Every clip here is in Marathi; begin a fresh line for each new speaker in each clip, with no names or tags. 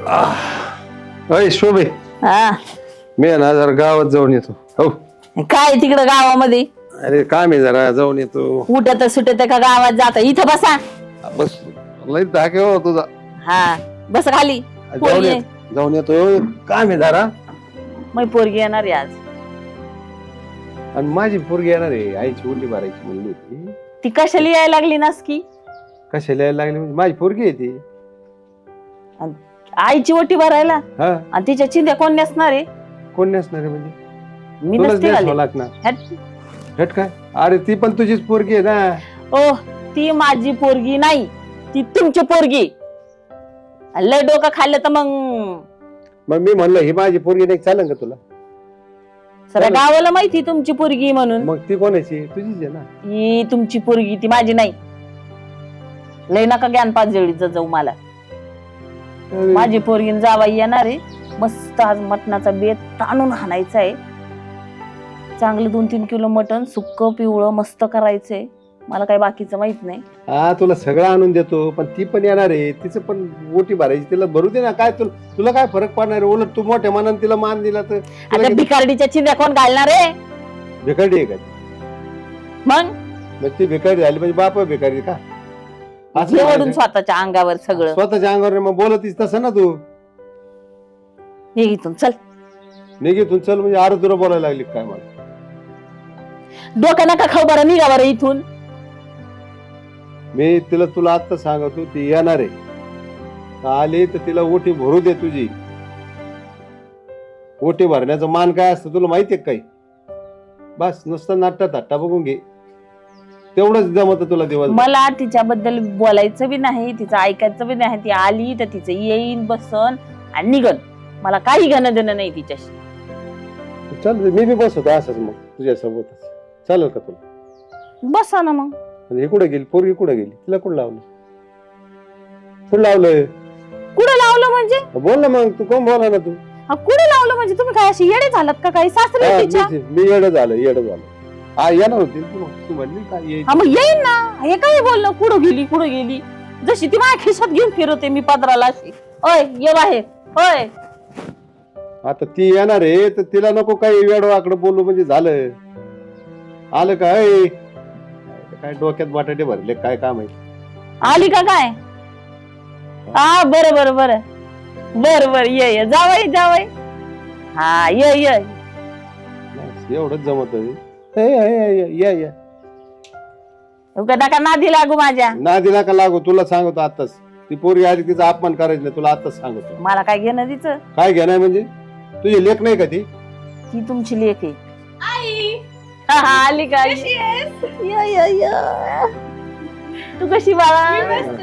अय शोभे,
हा
मी ना जरा गावात जाऊन येतो. हो
काय तिकडं गावामध्ये
अरे काम आहे, जरा जाऊन येतो.
उठत सुटत का गावात जाता? इथं बसा.
बस लय धाके हो तुझा.
हा बस खाली.
जाऊन येत जाऊन येतो. काम आहे जरा.
मग पोरगी येणार आहे आज.
आणि माझी पोरगी येणार आहे, आईची उंडी भरायची म्हणली होती.
ती कशाला यायला लागली नास की?
कशाला यायला लागली म्हणजे माझी पोरगी आहे ती.
आईची ओटी भरायला?
हा
आणि तिच्या चिंध्या कोण नेसणार आहे?
कोण नसणार आहे म्हणजे?
मी
तुलाच
नसते
नेसावं
घाली.
लागणार.
हट.
हट काय? अरे ती पण तुझीच पोरगी आहे ना.
ओ ती माझी पोरगी नाही, ती तुमची पोरगी. लय डोकं खाल्लं तर
मग मी म्हणलं ही माझी पोरगी नाही, चालेल का तुला?
सगळ्या गावाला माहिती तुमची पोरगी म्हणून.
मग ती कोणाची? तुझीच आहे ना.
ही तुमची पोरगी, ती माझी नाही. लय नका ज्ञान पाजळीत जाऊ मला. माझी पोरगीन जावाई येणार आहे. मस्त आज मटणाचा बेत ताणून हाणायचा आहे. चांगलं 2-3 किलो मटण सुक्क पिवळं मस्त करायचंय. मला काही बाकीचं माहित नाही.
हा तुला सगळं आणून देतो, पण ती पण येणार आहे. तिचं पण ओटी भरायची, तिला भरू दे ना. काय तुला काय फरक पडणार आहे? उलट तू मोठ्या मनाने तिला मान दिला तर.
आता भिकारडीच्या चिंध्या कोण घालणार आहे?
भिकारडी आहे का?
मग
ती भिकारडी झाली म्हणजे बाप भिकारी का?
जेवढून स्वतःच्या अंगावर सगळं.
स्वतःच्या अंगावर मग बोलतीस तसं ना तू.
निघितून चल.
निघितून चल म्हणजे आरं तुला बोलायला लागली काय? मला
डोक्या नका खाऊ बरं, निघा बरं इथून.
मी तुला आता सांगतो, ती येणार आहे. आली तर तिला ओटी भरू दे तुझी. ओटी भरण्याचा मान काय असतं तुला माहितीये काही? बस नुसतं नाट्टा थट्टा बघून घे, तेवढंच जमत तुला दिवस.
मला तिच्याबद्दल बोलायचं बी नाही, तिचं ऐकायचं बी नाही. ती आली तर तिचं येईन बसन आणि निघन. मला काही घेणं देणं नाही तिच्याशी.
चल मी बी बसतो असंच मग तुझ्यासोबतच. चालेल का तुला?
बसा ना मग.
आणि हे कुठे गेली पोरगी? कुठे गेली? तिला कुठं लावलं? कुठं लावलंय?
कुठं लावलं म्हणजे?
बोल ना मग. तू कोण बोला ना तू.
कुठं लावलं म्हणजे? तुम्ही काय अशी येडे झालात का? काही सासरे तिच्या?
मी येडं झालं. हा येणार होती तू म्हणली काय?
मग येईन ना. हे काय बोलणं? कुठं गेली? जशी ती माझ्या खिशात घेऊन फिरवते मी पदराला अशी. ओय ये बाहेर. होय
आता ती येणार आहे तर तिला नको काही वेडो आकडं बोलू म्हणजे झालं. आलं काय? काय डोक्यात बटाटे भरले काय काम आहे?
आली का काय? हा बर ये जावई. हा ये
एवढंच जमत या
नका नादी लागू माझ्या.
नादीला का लागू? तुला सांगतो आताच. ती पोरगी आली तिचा अपमान करायचं नाही. तुला आताच सांगतो.
मला काय घेणं तिचं?
काय घेणार म्हणजे? तुझी लेख नाही का ती?
ती तुमची लेक आहे.
आई
आली का?
कशी आहेस?
तू कशी बाळा?
मी मस्त.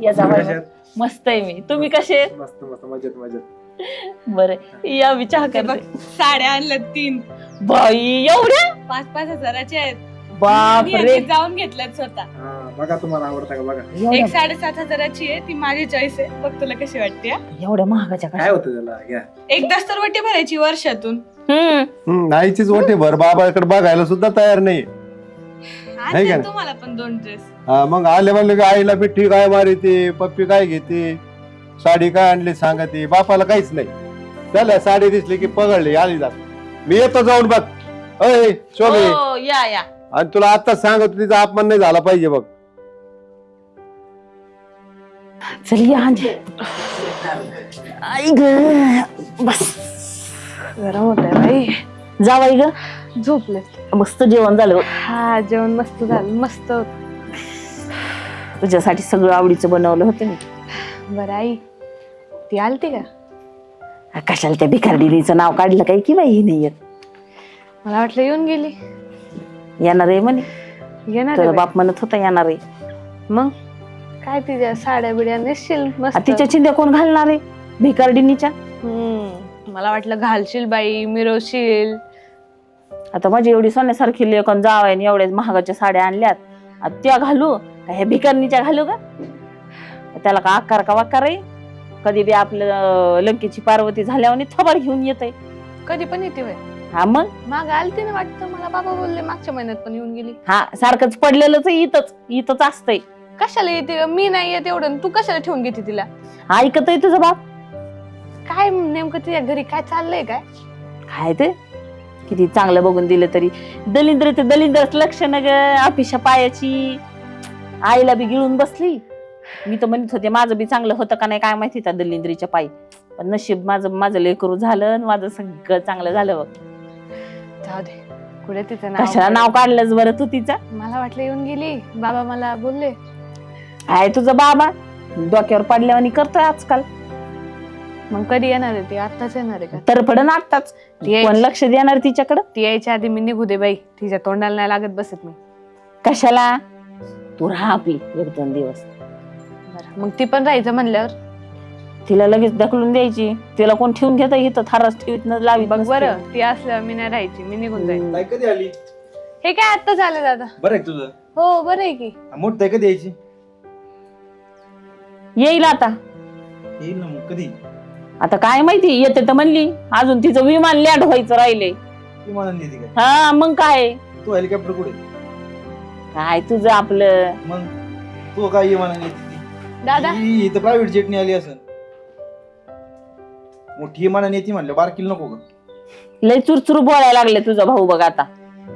या जावई. मस्त आहे मी. तुम्ही कसे?
मस्त मजेत.
बरं या विचार
हे बघ,
कर.
साड्या आणल्यात 3.
बाई एवढ्या?
5-5 हजाराच्या आहेत.
बाप
मी
रे.
यांनी जाऊन घेतल्यात स्वतः.
बघा तुम्हाला आवडता का बघा.
एक 7.5 हजाराची आहे, ती माझी चॉईस आहे. बघ तुला कशी वाटते हा?
एवढ्या महागाच्या
काय होतं त्याला? घ्या.
एकदाच तर वटी भरायची वर्षातून.
आईचीच ओटी भर. बाबाकडे बघायला सुद्धा तयार नाही. नाही का?
आणल्यात तुम्हाला पण 2 ड्रेस.
हा मग आले म्हणले की आईला पिठी काय मारिते, पप्पी काय घेते, साडी काय आणली सांगते. बापाला काहीच नाही. चला साडी दिसली की पगडली आली जात. मी येतो जाऊन बघ. अय शोभे.
हो, या
आणि तुला आताच सांगतो तिचा अपमान नाही झाला पाहिजे बघ.
चल या आजी. आई ग बस.
गरम होत आहे बाई.
जावाई ग.
झोपले.
मस्त जेवण झालं.
हा जेवण मस्त झालं. मस्त होत.
तुझ्यासाठी सगळं आवडीचं बनवलं होतं मी.
बरं आई ती आलती का?
कशाला त्या भिकारडीचं नाव काढलं काय की बाई ही नाही येत.
मला वाटलं येऊन गेली.
येणार आहे म्हणे.
येणार
तुझा
आहे
बाप म्हणत होता येणार आहे.
बाई. मग काय तिच्या साड्या बिड्या नेसशील मस्त.
तिच्या चिंध्या कोण घालणार आहे? भिकारडीनीच्या.
मला वाटलं घालशील बाई, मिरवशील.
आता माझी एवढी सोन्यासारखी लेकन जावायने एवढ्या महागाच्या साड्या आणल्यात. आता त्या घालू का ह्या भिकारडीच्या घालू का? त्याला का आकार का वाकार आहे? कधी बी आपलं लंकेची पार्वती झाल्यावर थोबाड घेऊन येतय.
कधी पण येते बाई.
हा मग
माग आलती ना वाटतं. मला बाबा बोलले मागच्या महिन्यात पण येऊन गेली.
हा सारखंच पडलेलंच इथंच असतंय.
कशाला येते मी नाही येत एवढं तू कशाला ठेवून घेते तिला
ऐकत आहे तुझा बाप
काय नेमकं तुझ्या घरी काय चाललंय काय
काय ते किती चांगलं बघून दिलं तरी दलिंद्र ते दलिंद्रच लक्षण ग अपिशा पायाची आईला बी गिळून बसली मी तर म्हणत होते माझं बी चांगलं होतं का नाही काय माहिती त्या दलिंद्रीच्या पायी पण नशीब माझं लेकरू झालं आणि माझं सगळं चांगलं झालं बघ
जाऊ दे कुठे तिचं
कशाला नाव काढलंच बरं तू तिचं
मला वाटलं येऊन गेली बाबा मला बोलले
आहे तुझं बाबा डोक्यावर पडल्यावानी करतोय आजकाल
मग कधी येणार आहे ती आत्ताच येणार आहे का
तर पडन आताच कोण लक्ष देणार तिच्याकडं
ती यायच्या आधी मी निघू दे बाई तिच्या तोंडाला नाही लागत बसत मी
कशाला तू राहा आपली 1-2 दिवस
बरं मग ती पण राहायचं म्हणल्यावर
तिला लगेच ढकलून द्यायची तिला कोण ठेवून घेता इथं थारच ठेवीत न लावी
बघ बरं ती असल्यावर मी नाही राहायची मी निघून जाईल
ताई कधी आली?
हे काय आत्ता झालं दादा
बरं आहे तुझं?
हो बरं आहे की
मोठी ताई कधी यायची?
येईल आता
येईल ना मग कधी?
आता काय माहिती येते तर म्हणली अजून तिचं विमान लँड व्हायचं राहिले
ती म्हणाली ती काय?
हा मग काय
तू हेलिकॉप्टर कुठे?
काय तुझं आपलं
मग तू काय ये म्हणाली ती?
दादा
ही इथं प्रायव्हेट जेटने आली असेल. मोठी विमानाने येते म्हणलं बारकीला नको का?
लय चुरचुर बोलायला लागले तुझा भाऊ बघ आता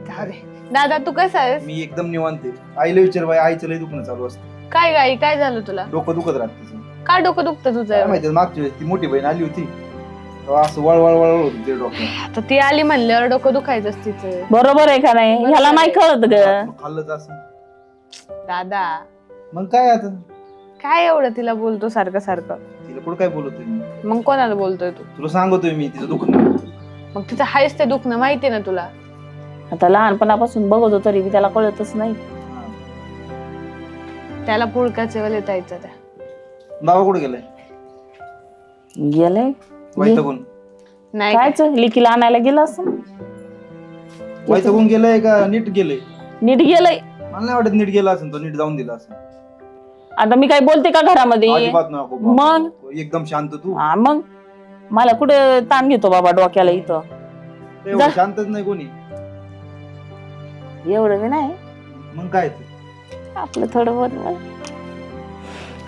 जाऊ दे. दादा तू कसा आहेस
मी एकदम निवांत आहे. आईला विचार बाई आईचं लय दुखणं चालू असतं.
काय गाई काय झालं तुला
डोकं दुखत राहत तिचं.
काय डोकं दुखतं
काय
तुझं
माहिती मागच्या वेळेस ती मोठी बहीण आली होती तेव्हा असं वळवळ होत ते डोक्यात.
आता ती आली म्हणल्यावर डोकं दुखायचंच तिचं
बरोबर आहे का नाही ह्याला नाही कळत ग
खाल्लंच असं.
दादा
मग काय आता
काय एवढं तिला बोलतो सारखं सारखं
तिला कुठं काय बोलतोय मी?
मग कोणाला बोलतोय तू
तुला सांगतोय मी तिचं दुखणं.
मग तिचं हायच ते दुखणं माहितीये ना तुला
आता लहानपणापासून बघतो तरी बी त्याला कळतच नाही
त्याला पुळकाचे वेळ येता त्या
बाबा कुठे गेलाय?
गेलंय
वैतागून
नाही काय?
कायच लिकीला आणायला गेलं असं
वैतागून गेलाय का नीट गेलंय?
नीट गेलंय
मला नाही वाटत नीट गेला असेल तो नीट जाऊन दिला असेल.
आता मी काय बोलते का घरामध्ये
अजिबात नको
मग?
एकदम शांत तू.
हा मग मला कुठे ताण घेतो बाबा डोक्याला इथं
एवढं
जा.
शांतच नाही कोणी.
एवढं बी नाही
मग काय ते?
आपलं थोडं बहुत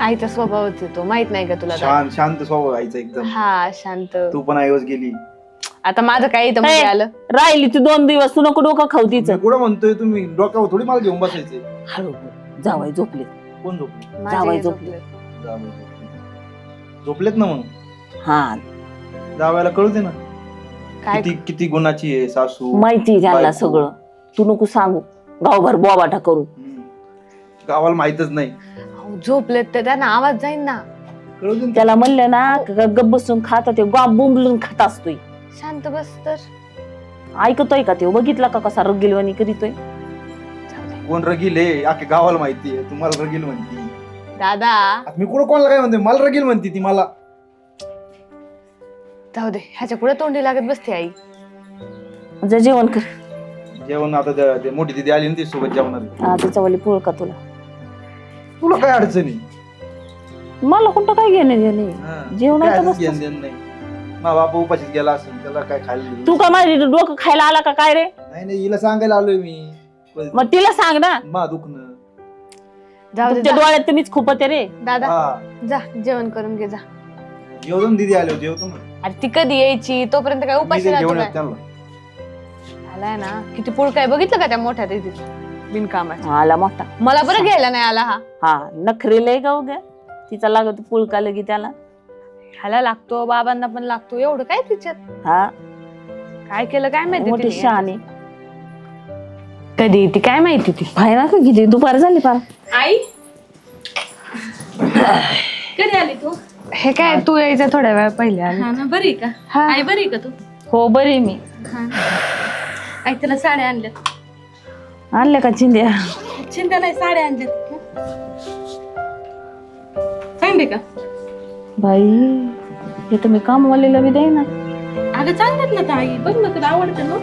आईचा स्वभावच येतो माहित नाही का तुला दादा?
शांत शांत स्वभाव आईचा एकदम.
हा शांत
तू पण आईवच गेली.
आता माझं काय इथं मध्ये आलं
राहिली ती 2 दिवस तू नको डोकं खाऊ तिचं
मी कुठं म्हणतोय तुम्ही डोक्यावर थोडी मला घेऊन बसायचे.
हळू जावाय झोपले
कोण झोपले?
माझे
जावई
हे
झोपले.
झोपलेत.
जावई झोपले. झोपलेत ना मग
हा
जावायला कळू दे ना
काय
किती किती गुणाची आहे सासू.
माहिती त्यांना
बायको.
सगळं तू नको सांगू गावभर बोबाटा करू
हम्म. गावाला माहितच नाही.
अहो, झोपलेत तर त्यांना आवाज जाईन ना
कळू दे ना.
त्याला म्हणलं ना गप बसून खात ते बोंबलून खात असतोय
शांत बस तर
ऐकतोय का ते बघितला का कसा रगिलवाणी करीतोय
कोण रगील आहे अख्ख्या गावाला माहिती आहे. तुम्हाला रगील म्हणती.
दादा
आता मी कुठं कोणाला काय म्हणते मला रगील म्हणती ती मला.
जाऊ दे ह्याच्या पुढे तोंडी लागत बसते आई
जा जेवण कर
जेवण आता ते मोठी दिदी आली ना ती सोबत जेवणार आहे.
हा त्याच्यावाली पोळ का तुला
तुला काय अडचणी?
मला कोणतं काय घेणे घेणे
हा.
जेवण
काय
आहे का
असं घेणं
बसतोस?
देणं नाही. मा बापा उपाशीच गेला असेल त्याला काय खायला दिलं?
तू का माझी डोकं खायला आला का काय रे
नाही नाही हिला सांगायला आलोय मी.
मग तिला सांग ना
मा दुखणं.
जाऊ दे
तुमच्या डोळ्यात तुम्हीच खूप होते रे
दादा
हा
जा जेवण करून घे जा
जेवतो ना दीदी आलो जेवतो ना.
अरे ती कधी यायची तोपर्यंत काय
मी
उपाशी
ते
राहतो
घेऊन
काय
येतो त्यांना.
आलाय ना किती पुळ काय बघितलं का त्या मोठ्या दिदीची बिनकामाची
आला मोठा
मला बरं घ्यायला नाही आला हा
हा नखरे लय गाव ग तिचा लागत पुळका लगी त्याला
ह्याला लागतो बाबांना पण लागतो एवढं काय तिच्यात
हा
काय केलं काय माहिती
मोठी
तिने?
शहाणी
कधी ती काय माहिती ती
बाहेर का किती दुपार झाली पार
आई कधी आली तू?
हे काय तू यायचं थोड्या वेळ पहिले आली
हा ना बरी का?
हा.
आई बरी का तू?
हो बरी मी
हा. आई तुला साड्या आणल्यात.
आणल्या का चिंध्या
चिंता नाही साड्या आणल्यात. चांगले का?
बाई हे तर मी कामवालीला बी ना
अगं चांगल्यात ना ताई बघ ना तुला आवडतं ना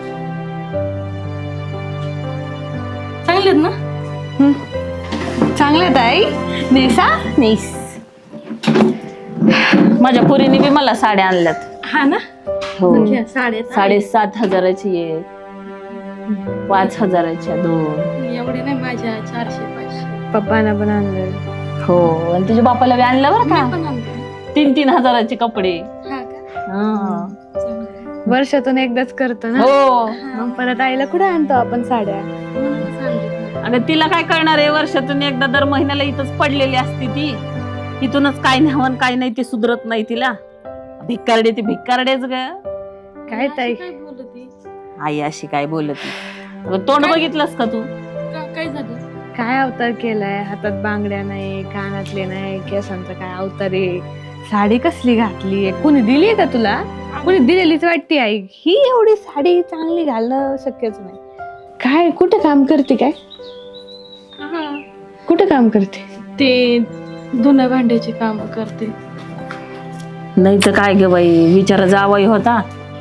चांगलेत ना
चांगलं ताई नेसा
नेस माझ्या पोरीने बी मला साड्या आणल्यात
हा ना
हो
घ्या साड्या
7,500ची एक 5,000च्या 2
एवढे नाही माझ्या 400-500
पप्पांना पण आणलं.
हो आणि तुझ्या बापाला बी आणलं बरं
मी
का
पण आणते.
3-3 हजाराचे कपडे.
हा का?
हा.
चांगलं.
वर्षातून एकदाच करतो ना.
हो
मग परत आईला कुठे आणतो आपण साड्या.
म्हणून सांगितलं.
अगं तिला काय कळणार आहे वर्षातून एकदा दर महिन्याला इथंच पडलेली असते ती. इथूनच काय न्यावं काय नाही ते सुधरत नाही तिला. भिक्कारडे ते भिक्कारडेच ग.
काय ताई
काय बोलती?
आई अशी काय बोलती. अगं तोंड बघितलंस का तू?
काय झालं?
काय अवतार केलाय. हातात बांगड्या नाही, कानातले नाही, केसांचा काय अवतार आहे. साडी कसली घातली. कुणी दिली का तुला? कुणी दिलेलीच वाटते आई. ही एवढी साडी चांगली घालणं शक्यच नाही. काय कुठं काम करते काय? कुठं काम करते?
ते धुण्या भांड्याची काम करते.
नाही तर काय ग बाई विचार जावाई होता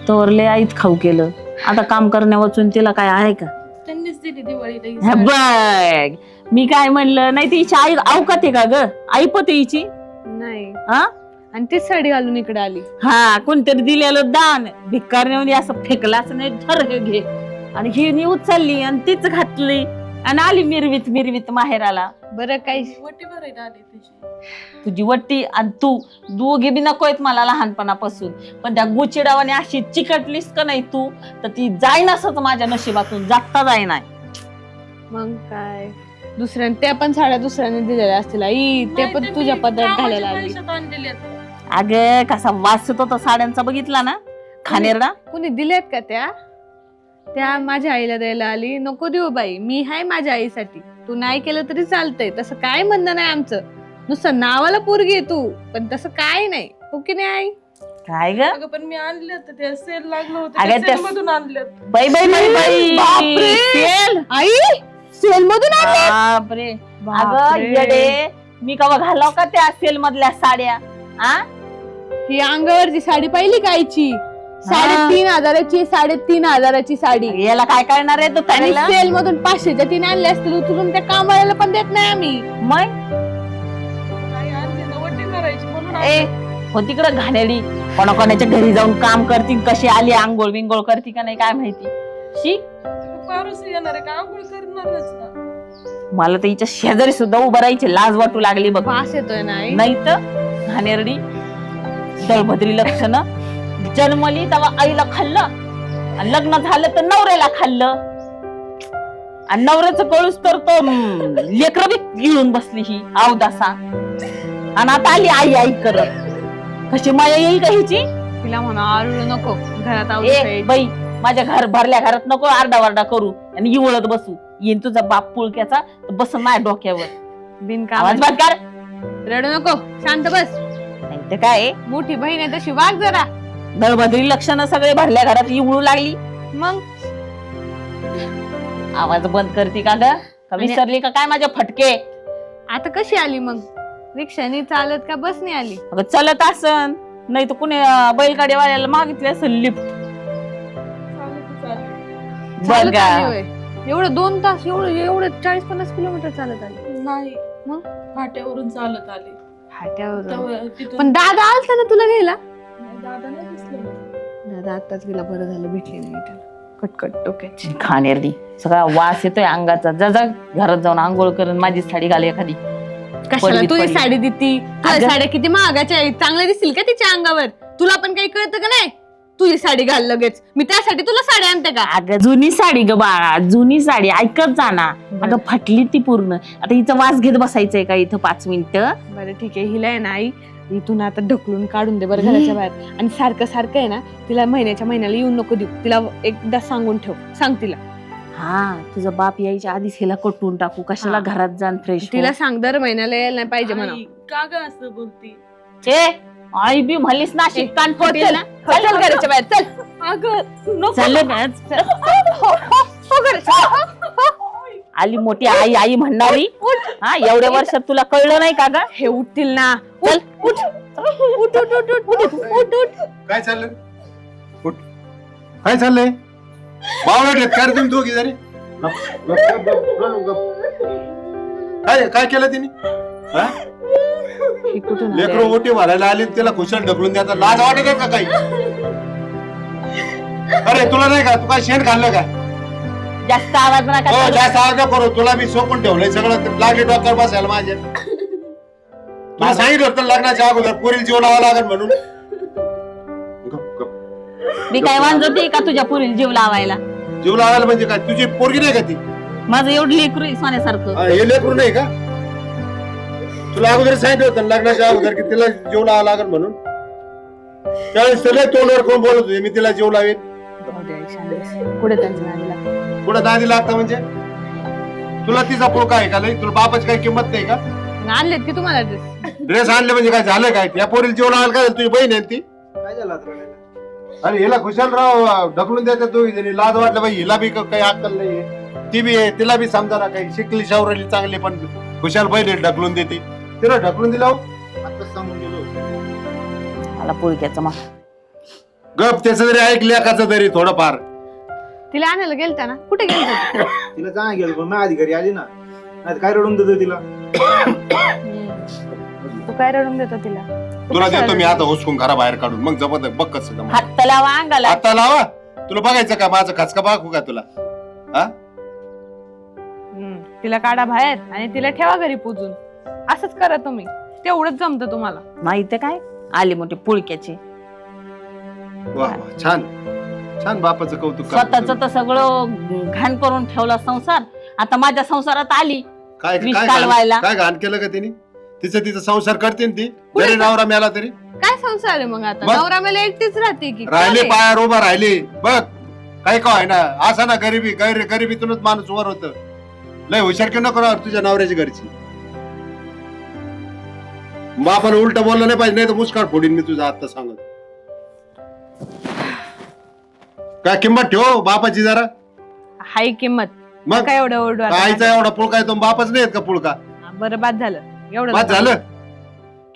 तर लय आईत खाऊ केलं. आता काम करण्या वाचून तिला काय आहे का?
त्यांनीच दिली दिवाळीला ही
हा
साडी.
बघ मी काय म्हणलं नाही ती हिची आई अवकात आहे का ग? आई पते हिची
नाही.
हा
आणि तीच साडी घालून इकडे आली.
हा कोणतरी दिलेलं दान भिक्कारने असं फेकलं असं नाही धर हे घे आणि ही उचलली आणि तीच घातली आणि आली मिरवीत माहेराला.
बरं काय
वटी भरायला आली तिची.
तुझी वट्टी आणि तू दोघे बी नको आहेत मला लहानपणापासून पण त्या गुचिडावाने अशी चिकटलीस का नाही तू तर ती जाईनासच माझ्या नशिबातून जाता जाईना.
मग काय दुसऱ्याने त्या पण साड्या दुसऱ्याने दिलेल्या असतील आई. ते
नाही,
पण
ते
तुझ्या
मी
पदरात घालायला
कामाच्या
आली.
पैशात आणलेले आहेत.
अगं कसा वास येतो तो साड्यांचा बघितला ना खानेरडा.
कुणी दिल्यात का त्या? त्या माझ्या आईला द्यायला आली. नको देऊ बाई मी हाय माझ्या आईसाठी. तू नाही केलं तरी चालतंय. तसं काय म्हणणं नाही आमचं. नुसतं नावाला पोरगी आहे तू पण तसं काय नाही. हो की नाही आई?
काय ग
अगं पण मी आणले होते ते सेल लागलं
अगं
होतं
त्या-
सेल मधून आणले.
बाई बाई बाई बाई
बापरे!
सेल
आई सेल मधून आणले?
बापरे अगं
बापरे.
येडे मी कवा घालाव का त्या सेल मधल्या साड्या आ
ही अंगावरची साडी पाहिली का आईची? 3,500ची 3,500ची साडी.
याला काय करणार आहे तू
आणि
ताईला?
सेल मधून 500च्या 3 आणले असतील उचलून. त्या कामाला पण देत नाही आम्ही.
मग
काही आणले ना वटी भरायची म्हणून
ए हो तिकडं घाणेडी कोणाकोणाच्या घरी जाऊन काम करती कशी आली आंघोळ बिंगोळ करती का नाही काय माहिती. शी
पारूस येणार आहे का आंघोळ करणारच ना.
मला तर हिच्या शेजारी सुद्धा उभं राहायची लाज वाटू लागली बघ.
वास येतोय ना आई.
नाही तर घाणेरडी दळभद्री लक्षणं. जन्मली तेव्हा आईला खाल्लं आणि लग्न झालं तर नवऱ्याला खाल्लं आणि नवऱ्याचं कळूस तर तो लेकर बी गिळून बसली ही अवदासा आणि आता आली आई आई करत. कशी माया येईल का हिची?
तिला म्हणा आरडू नको घरात
ए
आवडत.
बाई माझ्या घर भरल्या घरात नको आरडावारडा करू आणि इवळत बसू. येईन तुझा बाप पुळक्याचा तर बस माझ्या डोक्यावर.
बिनकाम
आवाज बंद कर.
रडू नको शांत बस.
नाही तर काय
मोठी बहीण आहे तशी वाग जरा.
दळभद्री लक्षणं सगळे भरल्या घरात इवळू लागली.
मग
आवाज बंद करते का ग? का विसरली का काय माझ्या फटके?
आता कशी आली मग? रिक्षाने चालत का बसने आली?
अगं चलत असन नाही तर कुणी बैलगाडीवाल्याला मागितली असेल लिफ्ट.
चालत
बघा
आली होय. एवढं 2 तास एवढं 40-50 किलोमीटर चालत आली.
नाही
मग?
फाट्यावरून चालत आले.
फाट्यावर.
तिथून
पण दादा आलता ना तुला घ्यायला?
दादा नाही दिसले मला.
दादा आताच गेला. बरं झालं भेटली नाही त्याला. कटकट डोक्याची.
खाणेरडी सगळा वास येतोय अंगाचा. जा जा घरात जाऊन आंघोळ करून माझी साडी घाल एखादी.
कशाला
पडली,
तू ही
पडली.
साडी देती? तुझ्या
अगं-
साड्या किती महागाच्या आहेत. चांगल्या दिसतील का तिच्या अंगावर? तुला पण काही कळतं का नाही? तुझी साडी घाल लगेच. मी त्यासाठी तुला साडी आणते का?
अगं जुनी साडी ग बाळा जुनी साडी ऐकत जा ना. अगं फाटली ती पूर्ण. आता हिचा वास घेत बसायचंय का इथं 5 मिनिटं?
बरं ठीक आहे. हिला आहे ना आई इथून आता ढकलून काढून दे बरं घराच्या बाहेर. आणि सारखं सारखं आहे ना तिला महिन्याच्या महिन्याला येऊन नको देऊ. तिला एकदा सांगून ठेव. सांग तिला.
हा तुझा बाप यायच्या आधीच हिला कटवून टाकू कशाला
हा.
घरात जाण फ्रेश.
तिला सांग दर महिन्याला यायला नाही पाहिजे म्हणा.
आई, का ग असं बोलती?
आई बी म्हणलीस ना शिक्कान
हो,
फटेल
चल.
ना.
हो, चल घराच्या बाहेर चल.
अगं नको.
चालले ना.
हो घराच्या.
आली मोठी आई आई म्हणणारी. हा एवढ्या वर्षात तुला कळलं नाही का ग?
हे उठतील ना. चल उठ उठ उठ उठ उठ उठ उठ उठ.
काय चाललंय? उठ. काय चाललंय? बावळट काय रे तुम्ही दोघी जरी? काय काय केलं तिने? हा?
ही कुठून आली
लेकरं
आई?
मोठी भरायला आली त्याला खुशाल ढकलून द्यायचा लाज वाटत आहे का काही? अरे तुला नाही का तू काय शेण खाल्लं का?
जास्त आवाज नका
हो
करू.
जास्त आवाज नको करू. तुला मी सोपून ठेवलंय सगळं. लागले डॉक्टर बसायला माझ्या. तुला सांगितलं होतं लग्नाच्या अगोदर पोरीला जीव लावा लागेल म्हणून. गप, गप.
मी काय वांजवते का तुझ्या पुरील जीव लावायला?
जीव लावायला म्हणजे काय? तुझी पोरगी नाही का ती?
माझं एवढं लेकरू आहे सोन्यासारखं.
हे लेकरू नाही का? तुला अगोदर सांगितलं होतं लग्नाच्या अगोदर की तिला जीव लावा लागेल म्हणून. त्यावेळेस सगळे तोंडवर कोण बोलत होते मी तिला जीव लावेन.
पुढे त्यांचं नादी लागतं.
पुढे नादी लागतं म्हणजे? तुला तिचा पोका आहे का नाही? तुला बापाची काही किंमत नाही का?
मग आणलेत की तुम्हाला ड्रेस?
ड्रेस आणले म्हणजे काय झालं काय? या पोरीला जीव लावायला काय झालं? तुझी बहीण आहे ती.
काय झालं आता रडायला?
अरे हिला खुशाल राव ढकलून द्यायचं दोघी जणी. लाज वाटलं बाई हिला बी काही अक्कल नाहीये. ती बी आहे तिला बी समजा ना काही शिकली शावरली चांगली पण खुशाल बहीण ढकलून देते. तिला ढकलून दिला
आता सांगून गेलो
मला पुळक्याचं मग
गप. त्याचं जरी ऐक लेकाचं तरी थोडंफार.
तिला आणायला गेलता ना? कुठे गेलता?
तिला जा गेलो पण माझ्या आधी घरी आली ना, नाही काय रडून देतो तिला.
तू काय रडून देतो तिला?
तुला देतो मी आता हुसकून घराबाहेर काढून. मग जमत बघ कसं जमत.
हात लावा अंगाला.
आता लावा. तुला बघायचं का माझं खचका बाखू का तुला? हा
तिला काढा बाहेर आणि तिला ठेवा घरी पुजून. असंच करा तुम्ही. तेवढंच जमतं तुम्हाला.
माहिती काय आली मोठी पुळक्याची.
वा वा, छान छान. बापाचं कौतुक करतो
स्वतःच
तुम्ही.
तर सगळं घाण करून ठेवला संसार. आता माझ्या संसारात आली
काय
विष
काय
कालवायला.
काय घाण केलं का तिने? तिचा संसार करते ना ती. जरी नवरा मेला तरी
काय संसार आहे मग आता?
मग?
नवरा मला एकटीच राहते की
राहिले
काय?
पायावर उभा राहिले बघ. काय काय ना असं ना गरिबीतूनच माणूस वर होत. लय हुशार की नको राव तुझ्या नवऱ्याची घरची. बापान उलट बोललं नाही पाहिजे, नाही तर मुस्काट फोडीन मी तुझा आता सांगत. काय किंमत ठेव बापाची जरा.
हाय किंमत.
मग
काय एवढं ओरडू आता?
आईचा एवढा पुळका आहे तो बापाच नाही का पुळका?
बरं बाद झालं एवढं
बस झालं.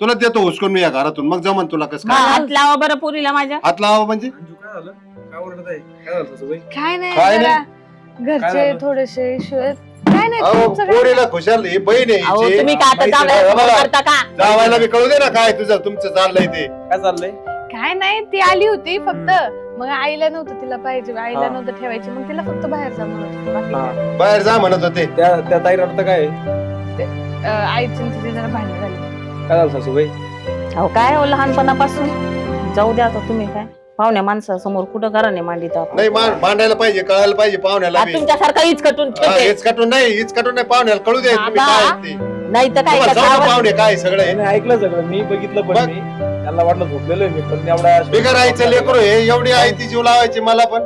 तुला देतो हुसकून मी या घरातून. मग जमन तुला कसं
मग
काय.
हात लावा बरं पुरीला माझ्या.
हात लावा म्हणजे
अंजू काय झालं? काय ओरडत आहे? काय झालं सासूबाई?
काय नाही
काय
जरा
काय
घरचे
झालं?
थोडेसे इश्यू आहेत. काय नाही
अहो
तुमचं काय
पोरीला खुशाल ही बहीण आहे
अहो
हिची.
तुम्ही का आता
माहिती
जावयाला
आहे
फोन
बघा.
करता का?
जावायला बी कळू दे ना काय तुमचं चाललंय ते.
काय चाललंय?
काय नाही ती आली होती फक्त. मग आईला नव्हतं तिला पाहिजे. आईला
हा.
नव्हतं ठेवायची. मग तिला फक्त बाहेर जा म्हणत होते. बाकी
हा.
काय.
बाहेर जा म्हणत होते.
त्या ताई रडतं काय?
आईची आणि तिची जरा भांडण झाली.
काय झालं सासूबाई?
अहो काय हो लहानपणापासून. जाऊ द्या आता तुम्ही काय पाहुण्या माणसासमोर कुठं घराने मांडित आपण.
नाही मांडायला पाहिजे कळायला पाहिजे पाहुण्याला बी.
तुमच्यासारखा हीच कटून ठेवते.
हेच कटून नाही पाहुण्याला कळू दे तुम्ही
बाबा.
काय आहे ते.
नाही तर काय
तुम्हाला
का
जाऊ दे
गावात-
पाहुणे काय सगळं हे.
नाही ऐकलं सगळं मी बघितलं पण
बघ.
मी त्यांना वाटलं झोपलेलो आहे मी पण एवढा
बिगर आईचं लेकरू हे एवढी आई ती जीव लावायची मला पण.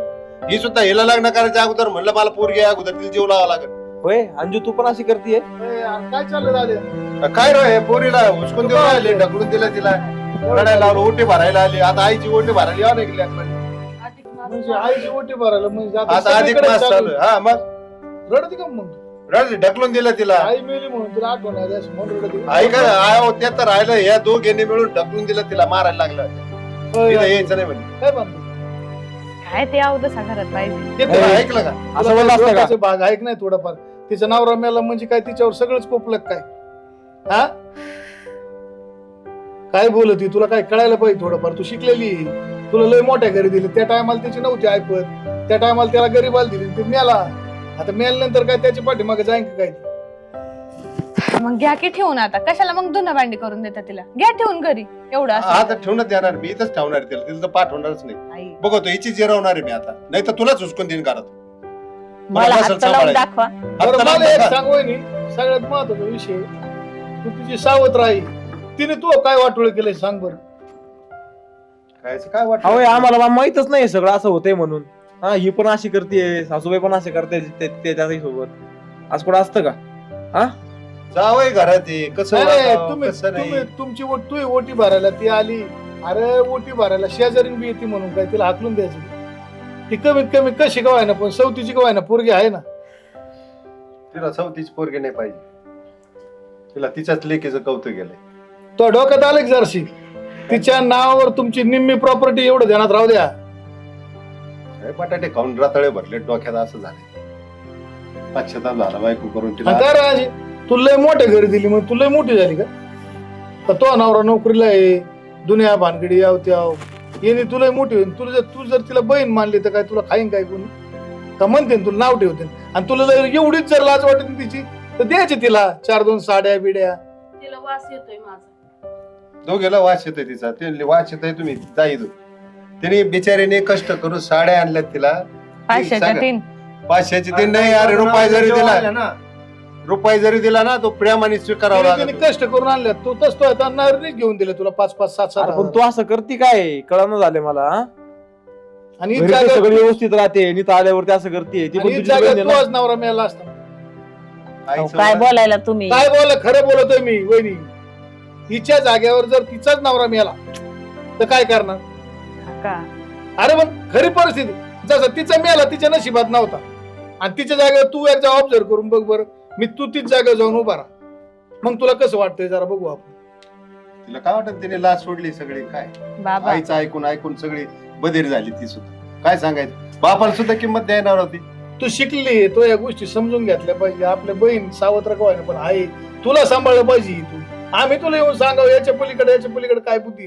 ही सुद्धा हिला लग्न करायच्या अगोदर म्हणलं मला पोरगी आहे अगोदर तिला जीव लावा लागेल.
होय अंजू तू पण अशी करतीये?
काय चाललं दादा? काय रो हे पोरीला हुसकून देऊ राहिले ढकलून दिलं तिला. रडायला लावलं ओटी भरायला आली. आता आईची ओटी भरायला यावं नाही गेली
म्हणजे आईची ओटी भरायला म्हणजे
आता अधिक
सगळीकडे
मास
चालू.
चालू. हा मग
रडती का मग?
रडली ढकलून दिलं तिला.
आई मेली म्हणून तुला आठवण आली असं म्हणून रडती.
आई काय आयो ते तर राहिलं या दोघींनी मिळून ढकलून दिलं तिला मारायला लागलं.
होय,
तिला यायचं नाही म्हणे.
काय बांधलं?
काय ते अवदसा घरात पाहिजे.
ते
तुला
तर
ऐकलं का?
असं बोललं असतं का?
डोक्याचं भाग ऐक नाही थोडंफार. तिचा नवरा मेला म्हणजे काय तिच्यावर सगळंच कोपलं काय? हा काय बोलत ती? तुला काय कळायला पाहिजे थोडंफार. तू शिकलेली आहे. तुला लय मोठ्या घरी दिली. त्या टायमाला त्याची नव्हती ऐकत. त्या टायमाला त्याला गरीबाला दिली ते मेला. आता मेल्यानंतर काय त्याच्या पाठीमागे जाईन का काय?
मग घ्या की ठेवून आता. कशाला मग धुणं भांडी करून देता तिला? घ्या ठेवून घरी. एवढं असं.
आता ठेवूनच येणार मी इथंच ठेवणार तिला. तिला तर पाठवणारच नाही.
आई.
बघतो हिची जिरवणार आहे मी आता. नाही तर तुलाच हुसकून देईन घरात.
मला
नसेल
हात लावून
सांभाळायचं.
दाखवा.
बरं,
आता
मला एक
बघा.
सांग वहिनी, सगळ्यात महत्वाचा विषय तू तुझी सावत्र आई तिने तू काय वाटोळ केलंय सांग बरं.
काय वाटतं?
होय आम्हाला माहितच नाही सगळं असं होतंय म्हणून. हा ही पण अशी करते सासूबाई पण असे करते त्याच्या सोबत. आज कुठं असतं का?
जावई घरात आहे. कसं
नाही,
वागावं,
तुम्ही
कसं नाही.
तुम्ही- तुमची तू ओटी भरायला ती आली. अरे ओटी भरायला शेजारीन बी येते म्हणून काय तिला हाकलून द्यायची? ती कमीत कमी कशी कवाय ना पण सवतीची कवाय ना पोरगी आहे ना.
तिला चौथीच पोरगी नाही पाहिजे. तिला तिच्याच लेकीचं कौतुक केलंय.
तो डोक्यात आलं की जरशी तिच्या नावावर तुमची निम्मी प्रॉपर्टी एवढं ध्यानात राहू द्या.
काय बटाटे खाऊन रताळे भरले डोक्यात असं झाले. पश्चाताप झाला बायको करून तिला.
आणि काय राहायची तू लय मोठ्या घरी दिली मग तू लय मोठी झाली का? तर तो नवरा नोकरीला आहे. दुनिया भानगडी याव त्याव येणे तुला मोठी होईल. तू जर तिला बहीण मानली तर काय तुला खाईन काय कोणी? का म्हणते ना तुला नाव ठेवते आणि तुला जर एवढीच जर लाज वाटत ना तिची तर द्यायची तिला 4-2 साड्या बिड्या.
तिला वास येतोय माझा.
दोघेला वास येतोय तिचा, ते वास येतोय तुम्ही जाई दो. तिने बिचारीने कष्ट करून साड्या आणल्यात तिला.
500च्या 3.
500ची 3 नाही, अरे रुपये जरी दिला, रुपये जरी दिला ना तो प्रेमाने स्वीकारावा
तिने
लागतो.
कष्ट करून आणल्या तू तसतो नाही घेऊन दिले तुला 5-5, 7-7
अरे पण तू असं करती काय कळलं झाले मला हा?
आणि
घरी तर सगळं व्यवस्थित राहते नीत आल्यावरती असं करते ती पण तुझी बहीण आहे ना.
नवरा मिळाला असता.
आईचं
काय बोलायला तुम्ही?
काय बोल खरं बोलतोय मी वहिनी. हिच्या जागेवर जर तिचाच नवरा मिळाला तर काय करणार?
का
अरे पण खरी परिस्थिती जसं तिचा मिळाला तिच्या नशिबात नव्हता आणि तिच्या जागेवर तू एकदा ऑब्झर्व करून बघ बरं. मी तू तीच जागेवर जाऊन उभा राहा मग तुला कसं वाटतंय जरा बघू आपण.
तिला काय वाटत तिने लाच सोडली सगळी काय
बाबा
आईचं ऐकून ऐकून सगळी बधीर झाली ती सुद्धा. काय सांगायचं, बापाला सुद्धा किंमत द्यायला होती.
तू शिकली तो या गोष्टी समजून घेतल्या पाहिजे. आपल्या बहीण सावत्र का पण आहे तुला सांभाळलं पाहिजे. तू आम्ही तुला येऊन सांगावं याच्या पलीकडे काय बुद्धी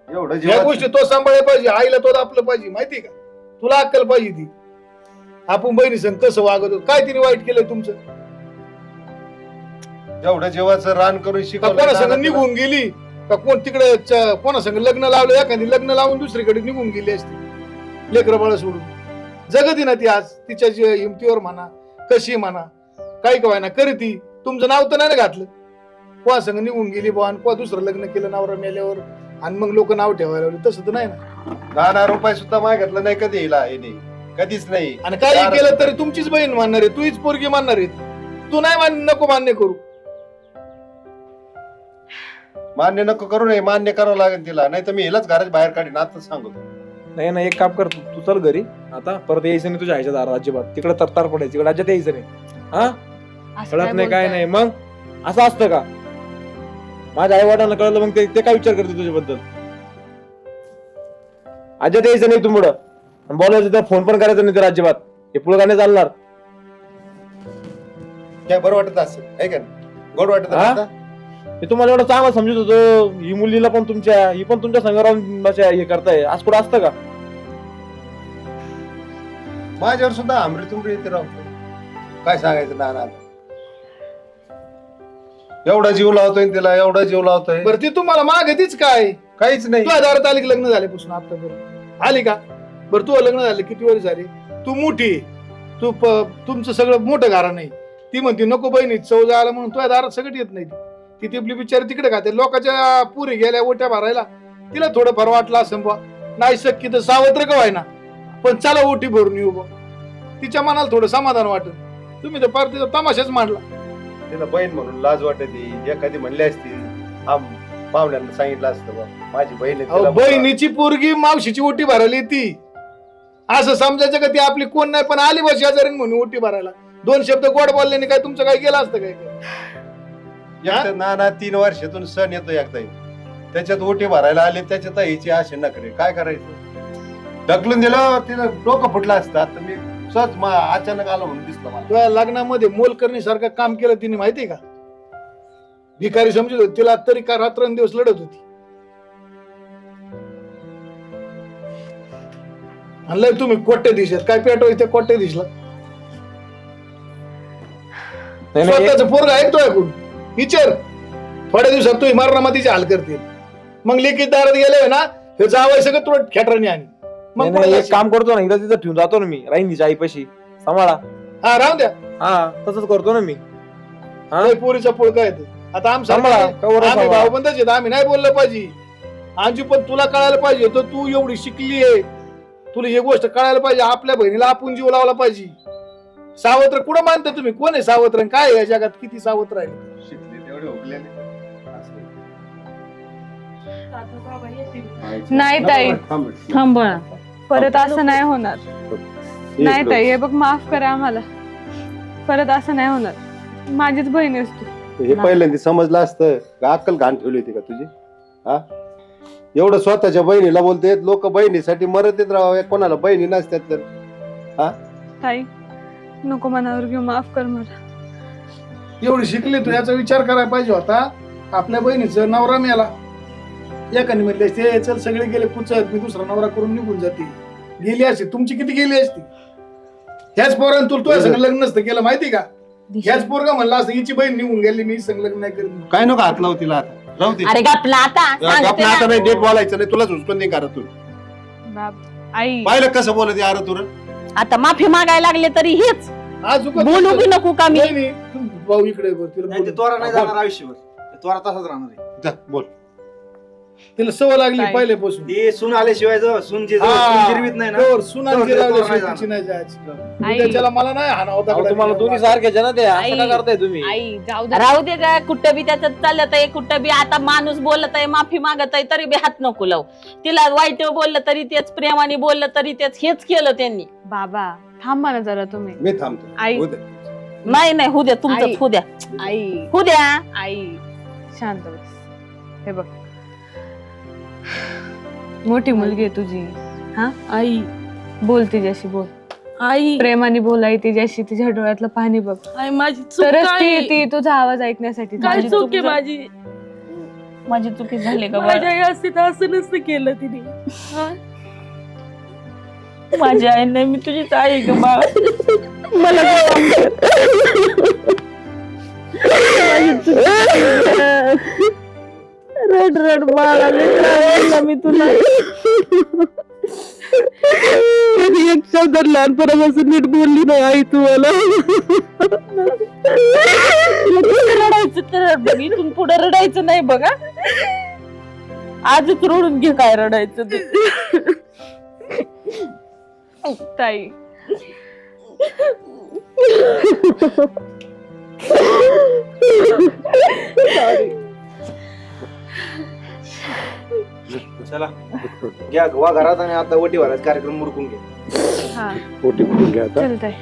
एवढं
या
जेव्हा
गोष्टी तो सांभाळल्या पाहिजे. आईला तो आपलं पाहिजे माहिती का? तुला अक्कल पाहिजे ती. आपण बहिणी संग कसं वागत होतो काय तिने वाईट केलंय तुमचं?
एवढं जेव्हाचं रान करून
का
शिकवलं
कोणा संग
ना तिला.
निघून गेली का कोण तिकडे कोणा संग लग्न लावलं एखादी लग्न लावून दुसरीकडे निघून गेली असती लेकरं बाळ सोडून. जगती ना ती आज तिच्या हिमतीवर म्हणा कशी म्हणा काही का ना करी ती. तुमचं नाव तर नाही ना घातलं. कोणा संग निघून गेली बुवा आणि कोणा दुसरं लग्न केलं नवरा मेल्यावर आणि मग लोक नाव ठेवायला लागले. तसं तर नाही ना.
10 रुपये सुद्धा मागितलं नाही कधी हिला हिने, कधीच नाही.
आणि काही केलं तरी तुमचीच बहीण मानणार आहे तूच पोरगी मानणार आहे. तू नाही नको मान्य करू.
मान्य नको करू नये, मान्य करावं लागेल तिला, नाही तर मी हिलाच घराच्या बाहेर काढीन आताच सांगतो.
नाही ना एक काम कर तू चल घरी आता परत यायचं नाही तुझ्या ह्याच्या दारात अजिबात. तिकडे तरतार पडायची इकडे अजिबात यायचं नाही हा.
असं
कळत नाही काय
बोलताय?
नाही मग असं असतं का? माझ्या आई वडिलांना कळलं मग ते काय विचार करते तुझ्याबद्दल? अजिबात यायचं नाही तू पुढं बोलायचं तर फोन पण करायचं नाही तर अजिबात. हे पुढे काय नाही चालणार.
काय बरं वाटत असं आहे का नाही? गोड वाटत
हा?
आता?
मी तुम्हाला एवढं चांगलं समजत होतो ही मुलीला पण तुमच्या ही पण तुमच्या संग राहून हे करताय आज कुठं असतं का?
माझ्यावर सुद्धा अमृतुमरी येते राव. काय सांगायचं नाना, एवढा जीव लावतोय तिला, एवढा जीव लावतोय,
बरं ती तुम्हाला मागे तीच काय
काहीच नाही.
तुझ्या दारात आली की लग्न झाल्यापासून आतापर्यंत आली का? बरं तू लग्न झाले किती वर्ष झाली? तू मोठी तुमचं सगळं मोठं घराणं नाही. ती म्हणते नको बहिणी चव जायला म्हणून तुझ्या दारात सगळं येत नाही. ती तिपली बिचारी तिकडे खाते. लोकांच्या पुरी गेल्या ओट्या भरायला तिला थोडं फार वाटलं असं बा नाही शक्य तर सावत्र का व्हायना पण चला ओटी भरून येऊ बा. तिच्या मनाला थोडं समाधान वाटत. तुम्ही तर फार तिचा तमाशाच मांडला.
तिला बहीण म्हणून लाज वाटते. एखादी म्हणली असती पाहुण्यांना सांगितलं असतं बा माझी बहीण आहे,
अहो,
तिला
बहिणीची पोरगी मावशीची ओटी भरायला ती असं समजायचं का ती आपली कोण नाही पण आली बस शेजारी म्हणून ओटी भरायला. 2 शब्द गोड बोलल्याने काय तुमचं काय गेलं असतं काय?
एकटं नाना 3 वर्षातून सण येतो एकदा, त्याच्यात ओटी भरायला आले त्याच्यात हिची आशे नखरे. काय करायचं? ढकलून दिलं तिला डोकं फुटलं असतं. आता मी सहज अचानक आलो म्हणून दिसलं मला.
तुझ्या लग्नामध्ये मोल करण्यासारखं काम केलं तिने माहितीये का? भिकारी समजत होती तिला तरी का रात्रंदिवस लढत होती. आणलं तुम्ही कोट्टे दिसत काय पेटो इथे कोट्टे दिसला.
नाही, नाही,
स्वतःच पोरग ऐकतो ऐकून विचार थोड्या दिवसात तू मारणामातीचे हाल करतील. मग लेखी दारात गेले ना हे जावं सगळं तुला खेटराने आणि
नाही,
मग
नाही,
पुढे
एक काम करतो ना एकदा तिथं ठेवून जातो ना मी राहीन तिच्या आईपाशी सांभाळा.
हा राहून द्या.
हा तसंच करतो ना मी. हा
लय पोरीचा पोळका येतो. आता
सांभाळा, कवर
आम्ही
सांभाळा.
भाऊबंदच आहेत. आम्ही नाही बोललं पाहिजे आमची पण तुला कळायला पाहिजे. तर तू एवढी शिकली आहे तुला ही गोष्ट कळायला पाहिजे. आपल्या बहिणीला आपण जीव लावला पाहिजे. सावत्र कुठं मानता तुम्ही? कोण आहे सावत्र आणि काय आहे या जगात? किती सावत्र आहे?
शिकले तेवढे उगलेले.
नाही ताई
थांब.
थांबा.
परत असं नाही होणार. नाही ताई हे बघ माफ करा आम्हाला. परत असं नाही होणार. माझीच बहीण आहेस तू.
हे पहिल्यांदा समजलं असतं का अक्कल घाण ठेवली होती का तुझी? हा एवढं स्वतःच्या बहिणीला बोलते. लोक बहिणीसाठी मरत येत राहावे, कोणाला बहिणी नसतात तर. हा
ताई नको मनावर घेऊ माफ कर मला.
एवढी शिकली तू याचा विचार करायला पाहिजे होता. आपल्या बहिणीचं नवरा मेला एकाने म्हणले ते चल सगळे गेले कुचत मी दुसरा नवरा करून निघून जाते. गेली असती तुमची किती गेली असती? ह्याच पोरानं तुला संग लग्न नसतं केलं माहिती का? ह्याच पोरगा म्हणला असं हिची बहीण निघून गेली मी संग लग्न नाही करीत.
काय नको हात लावू तिला आता, राहू दे.
अरे गपला आता सांगते
गप्पा आता
ना.
नाही, डेट बोलायचं नाही, तुलाच हुसकून नाही करत तू.
आई
पाहिलं कसं बोलत अरे तुला.
आता माफी मागायला लागले तरी हेच
आज उगाच-
बोलू बी नको का मी?
नाही, नाही. तू भाऊ इकडे बघ, तिला
नाही ते
बोलू.
त्वरा नाही जाणार आयुष्यभर, ते त्वरा तसाच राहणार आहे.
जा, बोल.
तिला सवय लागली
काय?
पहिल्यापासून.
ते सून आल्याशिवाय सून जे
हा.
जिरवीत नाही ना
तोवर सुनांची
तोवर
लावल्याशिवाय
नाही
तिची नाही जायची.
आई.
त्याच्याला मला नाही हाना होता
अहो, तुम्हाला दोन्ही सारखेच आहे ना ते, असं का करताय तुम्ही?
आई जाऊ दे.
राहू दे का कुठं बी त्याचं चालत आहे, कुठं बी आता माणूस बोलत आहे, माफी मागत आहे तरी बी हात नको लावू. तिला वाईट बोललं तरी तेच, प्रेमाने बोललं तरी तेच, हेच केलं त्यांनी.
बाबा थांबा ना जरा तुम्ही.
मी थांबतो.
आई
होऊ दे.
नाही नाही होऊ द्या तुमचं,
आई.
होऊ द्या
आई
होऊ द्या.
आई शांत बस. हे बघ मोठी मुलगी आहे तुझी. हा आई बोल तिच्याशी, बोल
आई
प्रेमाने बोल आई तिच्याशी. तिच्या डोळ्यातलं पाणी बघ,
आई माझी चूक
तरच
काय
ती
आहे?
ती तुझा आवाज ऐकण्यासाठी
काय
थांबली.
चूक आहे माझी?
माझी चुकी झाली का
माझ्या
बाळा?
आई असते तर असं नसतं केलं तिने. हा?
माझी आई नाही, मी तुझीच आई ग बाळ. मला माफ कर. माझी चुकी. रड रड बाळा, लई त्रास दिला मी तुला. कधी एक शब्द लहानपणापासून नीट बोलली नाही आई तू मला. रडायचं तर रड बघ, इथून पुढे रडायचं नाही बघा. आजच रडून घे काय रडायचं ते.
ताई
चला घ्या वा घरात आणि आता वटी भरायचा कार्यक्रम मुरकून घे.
हा
पोटी फुटून घ्या आता.
चलतंय.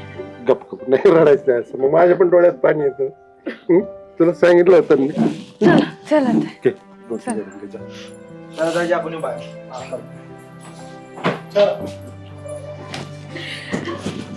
गप गप नाही रडायचं नाही असं. मग माझ्या पण डोळ्यात पाणी येतं. तुला सांगितलं होतं मी.
चला ताई.
गोष्टी करून घे, जा.
चला जायचे आपण बाहेर.
चला.